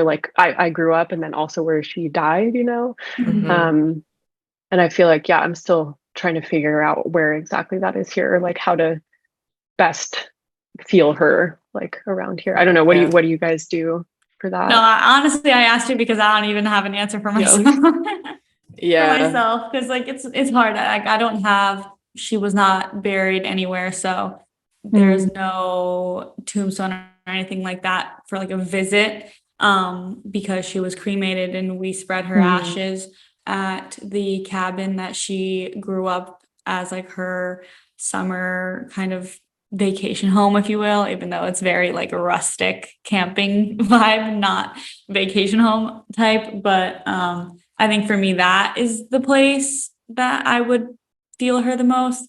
like I grew up and then also where she died, you know? Mhm. Um, and I feel like, yeah, I'm still trying to figure out where exactly that is here, like how to best feel her like around here. I don't know. Yeah. What do you guys do for No, that? honestly, I asked you because I don't even have an answer for Yeah. myself. For Yeah. myself, because like it's hard. Like I don't have. She was not buried anywhere, so there's Mm, no tombstone or anything like that for like a visit. Because she was cremated and we spread her mm, ashes at the cabin that she grew up as like her summer kind of vacation home, if you will, even though it's very like a rustic camping vibe, not vacation home type. But I think for me, that is the place that I would feel her the most.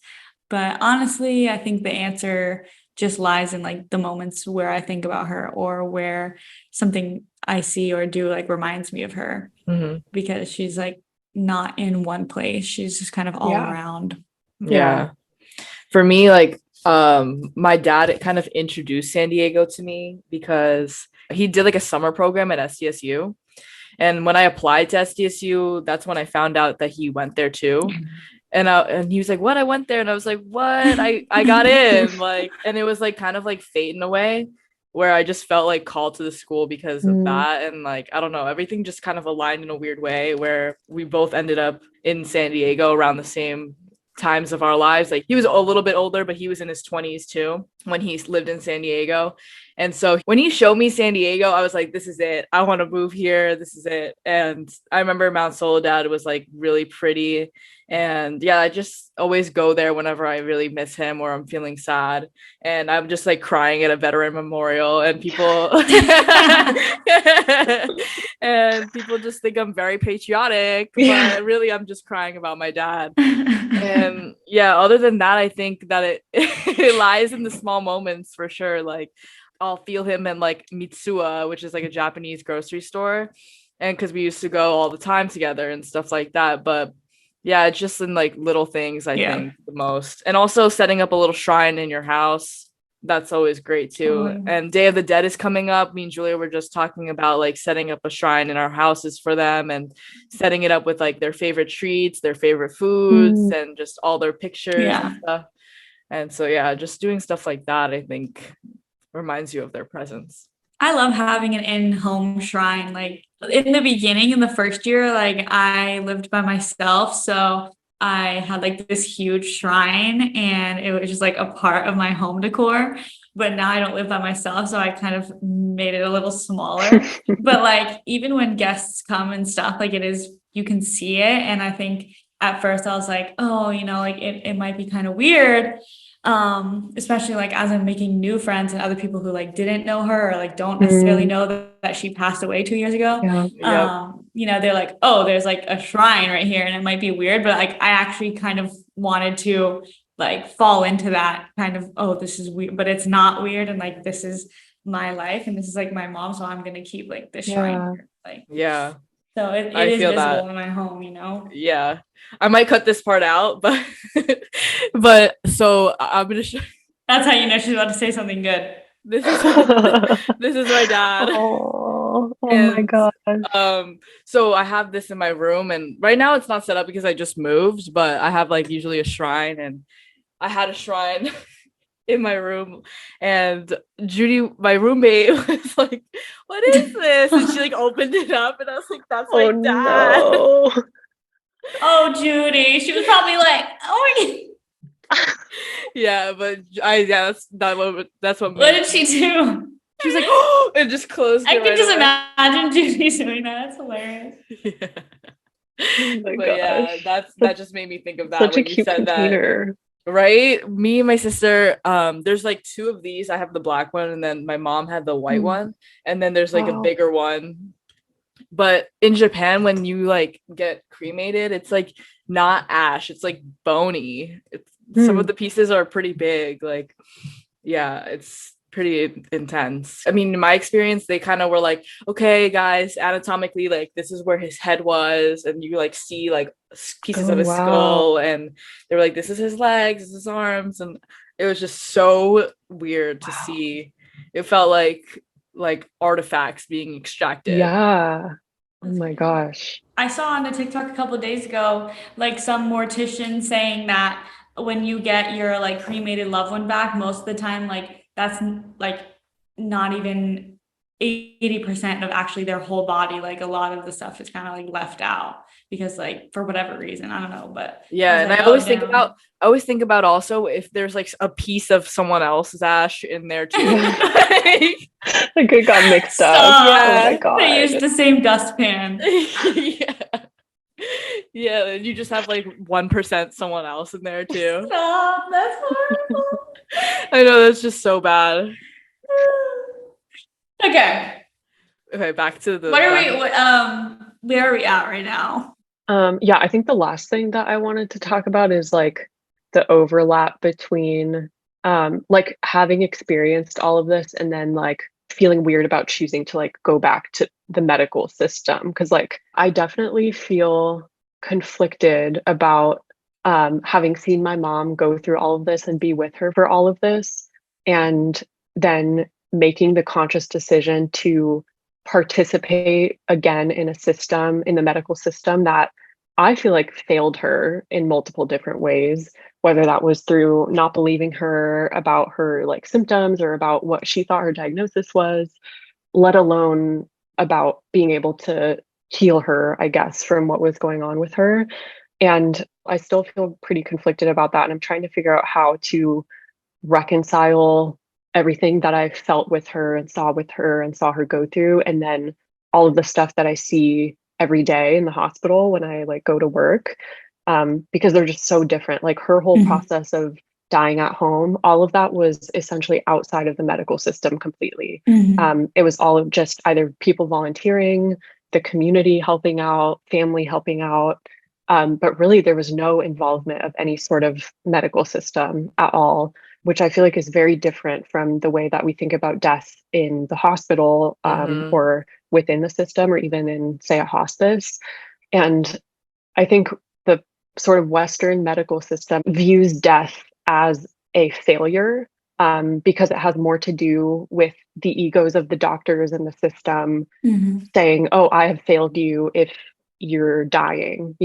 But honestly, I think the answer just lies in like the moments where I think about her or where something I see or do like reminds me of her Mhm. because she's like not in one place. She's just kind of all yeah. around. Yeah. Yeah. For me, like, my dad kind of introduced San Diego to me because he did like a summer program at SDSU. And when I applied to SDSU, that's when I found out that he went there too. And he was like, "What? I went there." And I was like, "What? I got in." Like, and it was like kind of like fate in a way where I just felt like called to the school because of Mm, that. And like, I don't know, everything just kind of aligned in a weird way where we both ended up in San Diego around the same times of our lives. Like he was a little bit older, but he was in his 20s too when he lived in San Diego. And so when he showed me San Diego, I was like, this is it. I want to move here. This is it. And I remember Mount Soledad was like really pretty. And yeah, I just always go there whenever I really miss him or I'm feeling sad. And I'm just like crying at a veteran memorial, and people and people just think I'm very patriotic, but really I'm just crying about my dad. And yeah, other than that, I think that it lies in the small moments for sure. Like I'll feel him in like Mitsuwa, which is like a Japanese grocery store, and because we used to go all the time together and stuff like that. But yeah, it's just in like little things, I think the most. And also setting up a little shrine in your house, that's always great too. And Day of the Dead is coming up. Me and Julia were just talking about like setting up a shrine in our houses for them, and setting it up with like their favorite treats, their favorite foods, and just all their pictures and stuff. And so yeah, just doing stuff like that, I think, reminds you of their presence. I love having an in-home shrine. Like in the beginning, in the first year, like I lived by myself, so I had like this huge shrine, and it was just like a part of my home decor. But now I don't live by myself, so I kind of made it a little smaller. But like even when guests come and stuff, like you can see it. And I think at first I was like, oh, like it might be kind of weird. Especially like as I'm making new friends and other people who like didn't know her or like don't necessarily know that she passed away 2 years ago. They're like, oh, there's like a shrine right here, and it might be weird, but like I actually kind of wanted to like fall into that kind of, oh, this is weird, but it's not weird, and like this is my life, and this is like my mom, so I'm gonna keep like this shrine here. Like so it is visible that in my home, Yeah, I might cut this part out, but so I'm gonna show. That's how you know she's about to say something good. This is my dad. Oh my god. So I have this in my room, and right now it's not set up because I just moved, but I have like usually a shrine, and I had a shrine in my room, and Judy, my roommate, was like, what is this? And she like opened it up, and I was like, that's my dad. No. Oh, Judy, she was probably like, oh yeah, but that's what what did she do? She was like, oh, and just closed it. I can just imagine Judy doing that. That's hilarious. Oh my but gosh. Yeah, that just made me think of that. Such when a you cute said container. That. Right? Me and my sister, there's like two of these. I have the black one, and then my mom had the white one, and then there's like a bigger one. But in Japan, when you like get cremated, it's like not ash, it's like bony. Some of the pieces are pretty big. Like, yeah, it's pretty intense. I mean, in my experience, they kind of were like, okay, guys, anatomically, like this is where his head was, and you like see like pieces of his skull, and they were like, this is his legs, this is his arms, and it was just so weird to see. It felt like artifacts being extracted. Yeah. Oh my gosh. I saw on a TikTok a couple of days ago, like some mortician saying that when you get your like cremated loved one back, most of the time, like that's like not even 80% of actually their whole body. Like a lot of the stuff is kind of like left out because like for whatever reason, I don't know, but yeah. And I always think about also if there's like a piece of someone else's ash in there too. Like it got mixed up. Yeah. Oh my god. They used the same dustpan. Yeah, and you just have like 1% someone else in there too. Stop, that's horrible. I know, that's just so bad. Okay, back to the where are we at right now? Yeah, I think the last thing that I wanted to talk about is like the overlap between like having experienced all of this and then like feeling weird about choosing to like go back to the medical system, because like I definitely feel conflicted about having seen my mom go through all of this and be with her for all of this, and then making the conscious decision to participate again in a system, in the medical system, that I feel like failed her in multiple different ways, whether that was through not believing her about her like symptoms or about what she thought her diagnosis was, let alone about being able to heal her, I guess, from what was going on with her. And I still feel pretty conflicted about that. And I'm trying to figure out how to reconcile everything that I felt with her and saw her go through, and then all of the stuff that I see every day in the hospital when I like go to work. because they're just so different. Like her whole process of dying at home, all of that was essentially outside of the medical system completely. It was all of just either people volunteering, the community helping out, family helping out. But really, there was no involvement of any sort of medical system at all, which I feel like is very different from the way that we think about death in the hospital, or within the system, or even in, say, a hospice. And I think the sort of Western medical system views death as a failure, because it has more to do with the egos of the doctors and the system saying, oh, I have failed you if you're dying,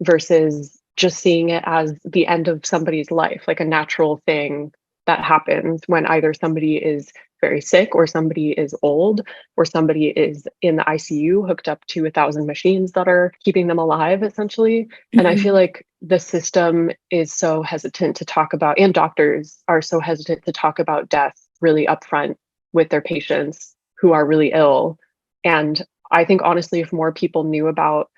versus just seeing it as the end of somebody's life, like a natural thing that happens when either somebody is very sick, or somebody is old, or somebody is in the ICU hooked up to 1,000 machines that are keeping them alive, essentially. And I feel like the system is so hesitant to talk about, and doctors are so hesitant to talk about death really upfront with their patients who are really ill. And I think, honestly, if more people knew about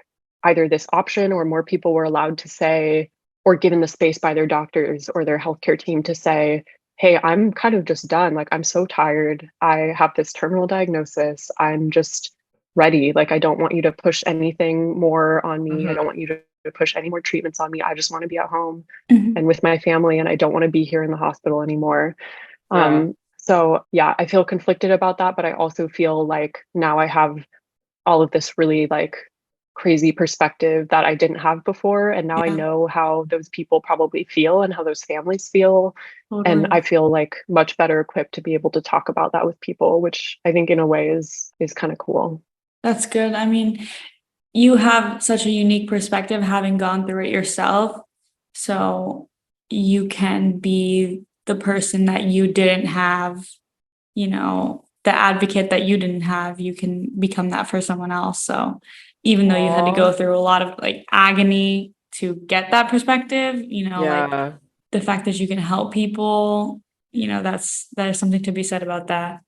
either this option, or more people were allowed to say, or given the space by their doctors or their healthcare team to say, hey, I'm kind of just done. Like, I'm so tired. I have this terminal diagnosis. I'm just ready. Like, I don't want you to push anything more on me. I don't want you to push any more treatments on me. I just want to be at home and with my family, and I don't want to be here in the hospital anymore. So yeah, I feel conflicted about that, but I also feel like now I have all of this really like crazy perspective that I didn't have before. And now I know how those people probably feel and how those families feel. And I feel like much better equipped to be able to talk about that with people, which I think in a way is kind of cool. That's good. I mean, you have such a unique perspective having gone through it yourself. So you can be the person that you didn't have, the advocate that you didn't have, you can become that for someone else. So even though you had to go through a lot of like agony to get that perspective, like the fact that you can help people, that is something to be said about that.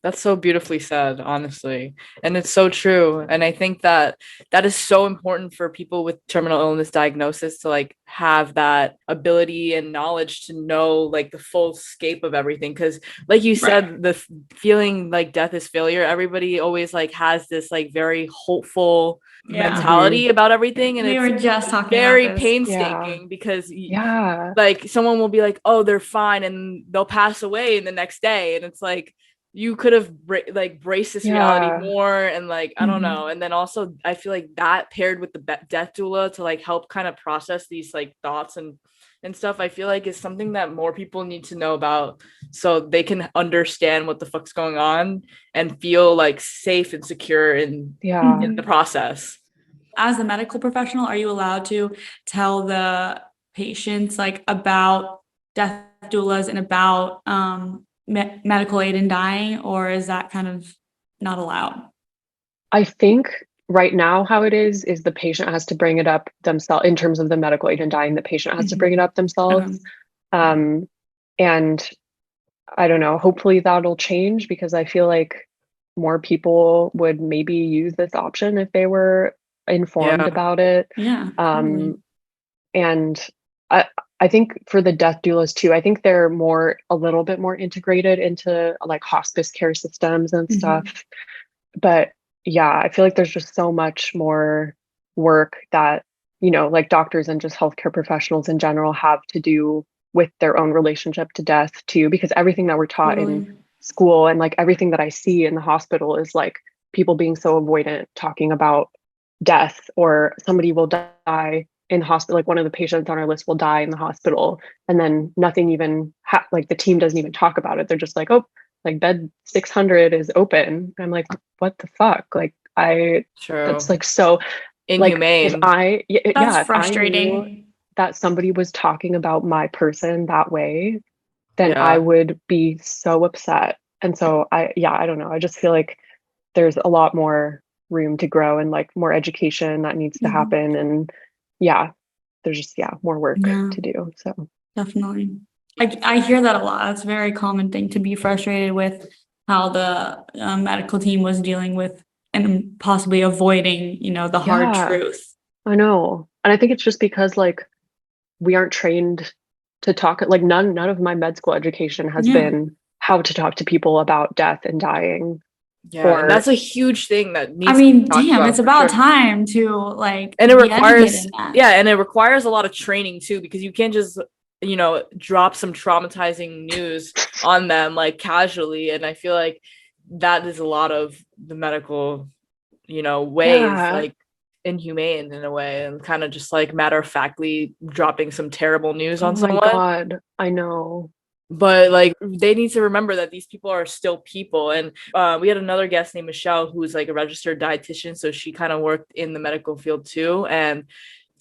That's so beautifully said, honestly. And it's so true. And I think that is so important for people with terminal illness diagnosis to like have that ability and knowledge to know like the full scope of everything. Cause like you said, the feeling like death is failure, everybody always like has this like very hopeful mentality about everything. And we it's were just talking very about this. painstaking because like someone will be like, oh, they're fine, and they'll pass away in the next day. And it's like, you could have braced this reality more, and like I don't know. And then also I feel like that paired with the death doula to like help kind of process these like thoughts and stuff, I feel like is something that more people need to know about, so they can understand what the fuck's going on and feel like safe and secure in the process. As a medical professional, are you allowed to tell the patients like about death doulas and about medical aid in dying, or is that kind of not allowed? I think right now how it is the patient has to bring it up themselves. In terms of the medical aid in dying, the patient has to bring it up themselves. And I don't know, hopefully that'll change, because I feel like more people would maybe use this option if they were informed about it. And I think for the death doulas too, I think they're a little bit more integrated into like hospice care systems and stuff. But yeah, I feel like there's just so much more work that, like doctors and just healthcare professionals in general have to do with their own relationship to death too, because everything that we're taught in school and like everything that I see in the hospital is like people being so avoidant talking about death, or somebody will die in hospital. Like one of the patients on our list will die in the hospital, and then nothing even like the team doesn't even talk about it. They're just like, oh, like bed 600 is open. I'm like, what the fuck? Like that's like so inhumane. Like that's frustrating. If I knew that somebody was talking about my person that way, then I would be so upset. And so I don't know. I just feel like there's a lot more room to grow, and like more education that needs to happen. And there's just more work to do. So definitely. I hear that a lot. It's a very common thing to be frustrated with how the medical team was dealing with and possibly avoiding, the hard truth. I know. And I think it's just because like we aren't trained to talk, like none of my med school education has Yeah. been how to talk to people about death and dying. Yeah, and Or that's a huge thing that needs I to be mean, talked damn, about it's for about sure. time to like And it be educated requires, in that. yeah, and it requires a lot of training too, because you can't just, drop some traumatizing news on them like casually. And I feel like that is a lot of the medical, ways, yeah. like inhumane in a way, and kind of just like matter of factly dropping some terrible news Oh on my someone. God. I know. But like they need to remember that these people are still people. And we had another guest named Michelle, who's like a registered dietitian, so she kind of worked in the medical field too, and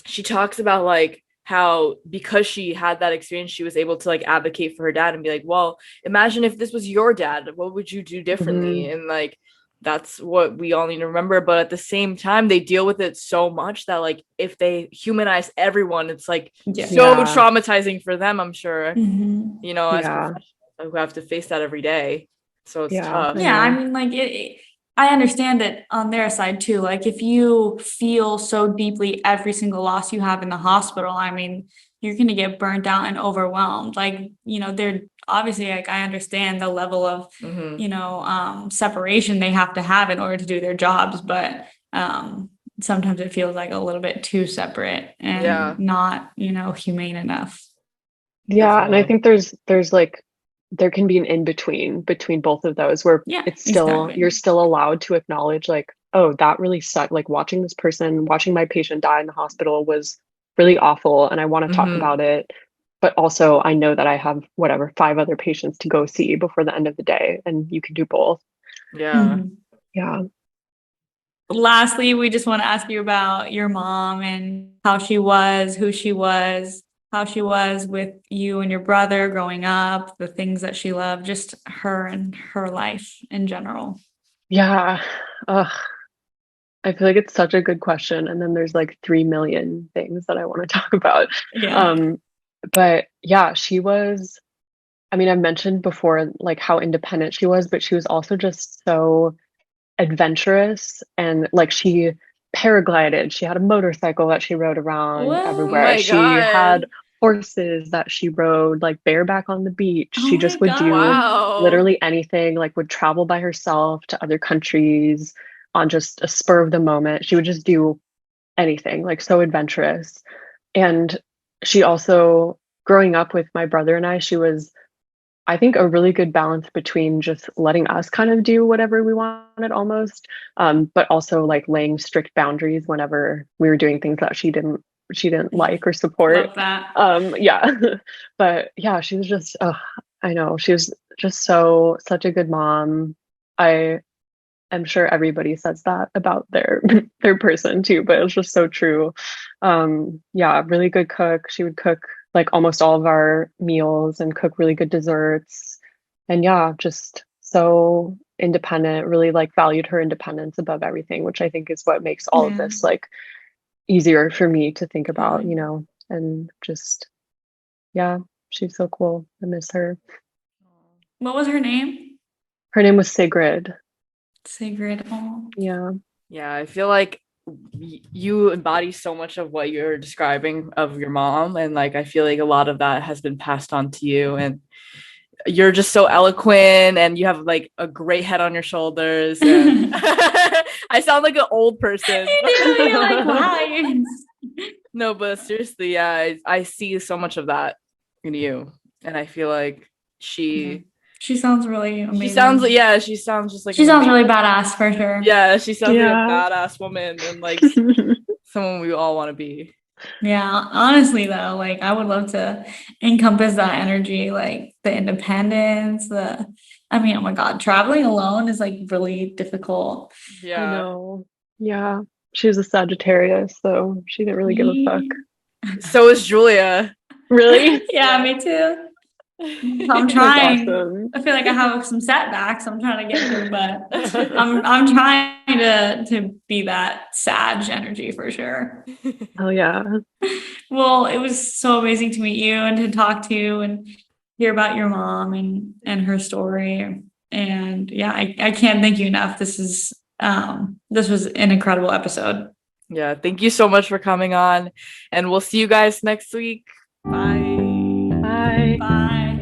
she talks about like how because she had that experience, she was able to like advocate for her dad and be like, well, imagine if this was your dad, what would you do differently? Mhm. And like that's what we all need to remember. But at the same time, they deal with it so much that like if they humanize everyone, it's like Yeah. so Yeah. traumatizing for them, I'm sure, Mhm. as Yeah. professionals who have to face that every day. So it's Yeah. tough. I Yeah, I know. mean, like I understand it on their side too. Like if you feel so deeply every single loss you have in the hospital, I mean, you're gonna get burnt out and overwhelmed. Like, they're obviously like I understand the level of, separation they have to have in order to do their jobs, but sometimes it feels like a little bit too separate Yeah, and not, humane enough. Yeah. And I definitely. think there's like, there can be an in between both of those where Yeah, it's still, exactly. you're still allowed to acknowledge like, oh, that really sucked. Like watching my patient die in the hospital was really awful. And I want to talk Mm-hmm. about it. But also I know that I have whatever, 5 other patients to go see before the end of the day. And you can do both. Yeah. Mhm. Yeah. Lastly, we just want to ask you about your mom and how she was, who she was, how she was with you and your brother growing up, the things that she loved, just her and her life in general. Yeah. Ugh. I feel like it's such a good question. And then there's like 3 million things that I want to talk about. Yeah. Um, but yeah, she was, I mean, I've mentioned before like how independent she was, but she was also just so adventurous and like she paraglided. She had a motorcycle that she rode around Oh What? everywhere. my She God. had horses that she rode like bareback on the beach. Oh She my just would do God. Wow. literally anything, like would travel by herself to other countries on just a spur of the moment. She would just do anything, like so adventurous. And she also, growing up with my brother and I, she was, I think, a really good balance between just letting us kind of do whatever we wanted almost, but also like laying strict boundaries whenever we were doing things that she didn't like or support. Love that. Yeah. But yeah, she was just, I know, she was just such a good mom. I am sure everybody says that about their their person too, but it was just so true. Yeah, really good cook. She would cook like almost all of our meals and cook really good desserts. And yeah, just so independent, really like valued her independence above everything, which I think is what makes all of Yeah, this like easier for me to think about, totally. and just yeah, she's so cool. I miss her. What was her name? Her name was Sigrid. Sigrid. Oh. Yeah. Yeah, I feel like you embody so much of what you're describing of your mom. And like, I feel like a lot of that has been passed on to you. And you're just so eloquent and you have like a great head on your shoulders. And You I sound like an old person. do. You're like, wow. No, but seriously, yeah, I see so much of that in you. And I feel like Yeah. she She sounds really she sounds amazing. like, yeah, she sounds just like She an sounds amazing, really badass for sure. yeah, she sounds like a Yeah. badass woman and like someone we all want to be. Yeah, honestly though, like I would love to encompass that energy, like the independence, I mean, oh my God, traveling alone is like really difficult. I Yeah. know. Yeah. She was a Sagittarius, so she didn't really give a fuck. Yeah, So is Julia. Really? yeah, Yeah. me too. I'm That's trying. awesome. I feel like I have some setbacks I'm trying to get through, but I'm trying to be that Sag energy for sure. Oh yeah. Well, it was so amazing to meet you and to talk to you and hear about your mom and her story. And yeah, I can't thank you enough. This was an incredible episode. Yeah, thank you so much for coming on, and we'll see you guys next week. Bye. Bye. Bye.